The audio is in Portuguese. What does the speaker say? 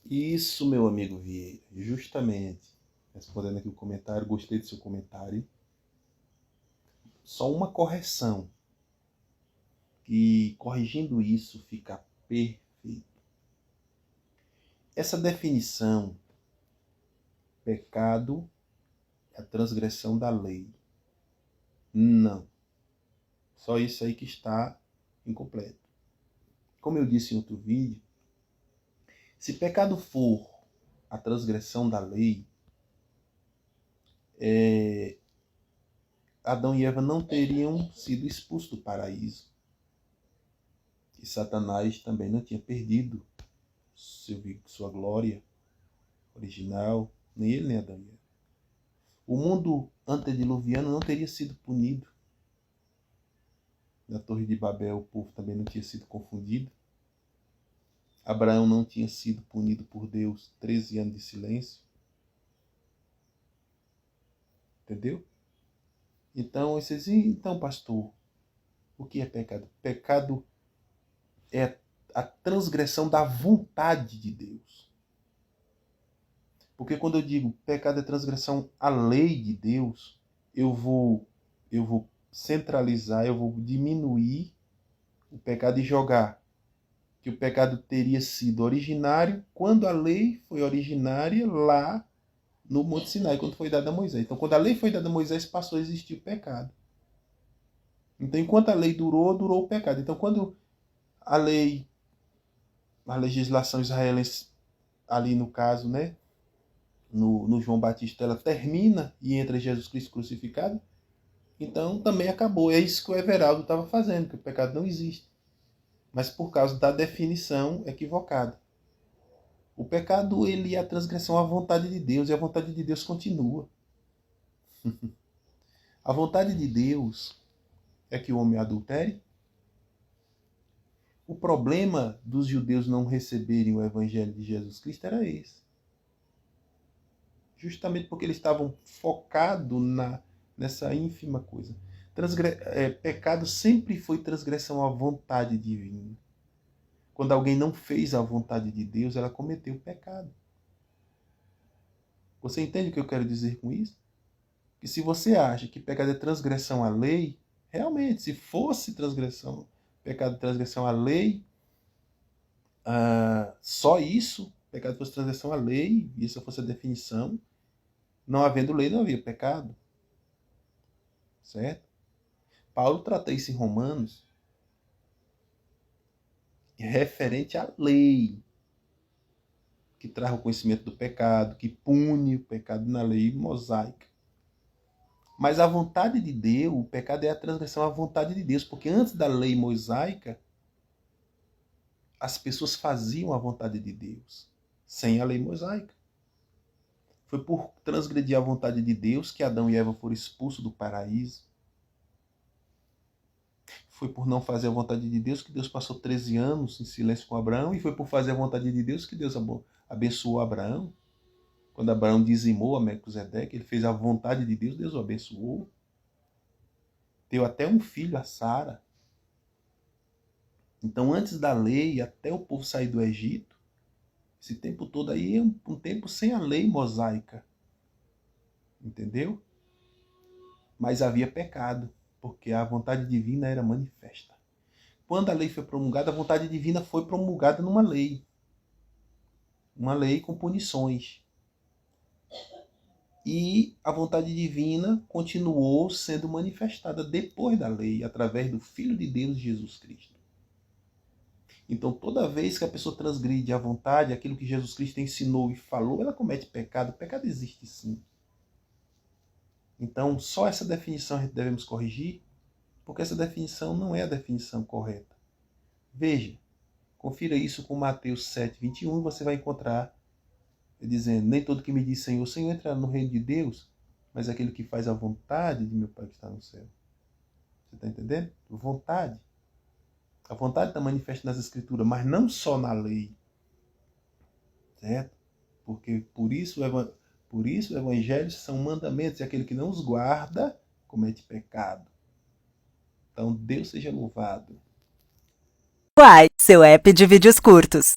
Isso, meu amigo Vieira, justamente. Respondendo aqui o comentário, gostei do seu comentário. Só uma correção, que corrigindo isso fica perfeito. Essa definição, pecado é a transgressão da lei. Não. Só isso aí que está incompleto. Como eu disse em outro vídeo, se pecado for a transgressão da lei, Adão e Eva não teriam sido expulsos do paraíso. E Satanás também não tinha perdido sua glória original, nem ele nem Adão e Eva. O mundo antediluviano não teria sido punido. Na Torre de Babel o povo também não tinha sido confundido. Abraão não tinha sido punido por Deus 13 anos de silêncio. Entendeu? Então, então, pastor, o que é pecado? Pecado é a transgressão da vontade de Deus. Porque quando eu digo pecado é transgressão à lei de Deus, eu vou centralizar, eu vou diminuir o pecado e jogar que o pecado teria sido originário quando a lei foi originária lá no Monte Sinai, quando foi dada a Moisés. Então, quando a lei foi dada a Moisés, passou a existir o pecado. Então, enquanto a lei durou, durou o pecado. Então, quando a legislação israelense, ali no caso, né, no João Batista, ela termina e entra Jesus Cristo crucificado, então também acabou. É isso que o Everaldo estava fazendo, que o pecado não existe. Mas por causa da definição equivocada. O pecado, ele é a transgressão à vontade de Deus, e a vontade de Deus continua. A vontade de Deus é que o homem adultere. O problema dos judeus não receberem o evangelho de Jesus Cristo era esse. Justamente porque eles estavam focados nessa ínfima coisa. Pecado sempre foi transgressão à vontade divina. Quando alguém não fez a vontade de Deus, ela cometeu pecado. Você entende o que eu quero dizer com isso? Que se você acha que pecado é transgressão à lei, realmente, se fosse pecado de transgressão à lei, só isso, pecado fosse transgressão à lei, e essa fosse a definição, não havendo lei, não havia pecado. Certo? Paulo trata isso em Romanos, referente à lei, que traz o conhecimento do pecado, que pune o pecado na lei mosaica. Mas a vontade de Deus, o pecado é a transgressão à vontade de Deus, porque antes da lei mosaica, as pessoas faziam a vontade de Deus, sem a lei mosaica. Foi por transgredir a vontade de Deus que Adão e Eva foram expulsos do paraíso. Foi por não fazer a vontade de Deus que Deus passou 13 anos em silêncio com Abraão, e foi por fazer a vontade de Deus que Deus abençoou Abraão. Quando Abraão dizimou a Melquisedeque, ele fez a vontade de Deus, Deus o abençoou. Deu até um filho a Sara. Então, antes da lei, até o povo sair do Egito, esse tempo todo aí é um tempo sem a lei mosaica. Entendeu? Mas havia pecado, porque a vontade divina era manifesta. Quando a lei foi promulgada, a vontade divina foi promulgada numa lei. Uma lei com punições. E a vontade divina continuou sendo manifestada depois da lei, através do Filho de Deus, Jesus Cristo. Então, toda vez que a pessoa transgride a vontade, aquilo que Jesus Cristo ensinou e falou, ela comete pecado. O pecado existe sim. Então, só essa definição a gente devemos corrigir, porque essa definição não é a definição correta. Veja, confira isso com Mateus 7:21 e você vai encontrar dizendo: nem todo que me diz Senhor, Senhor entrará no reino de Deus, mas aquele que faz a vontade de meu Pai que está no céu. Você está entendendo? Vontade. A vontade está manifesta nas Escrituras, mas não só na lei. Certo? Porque por isso o Evangelho são mandamentos, e aquele que não os guarda comete pecado. Então Deus seja louvado. Uai, seu app de vídeos curtos.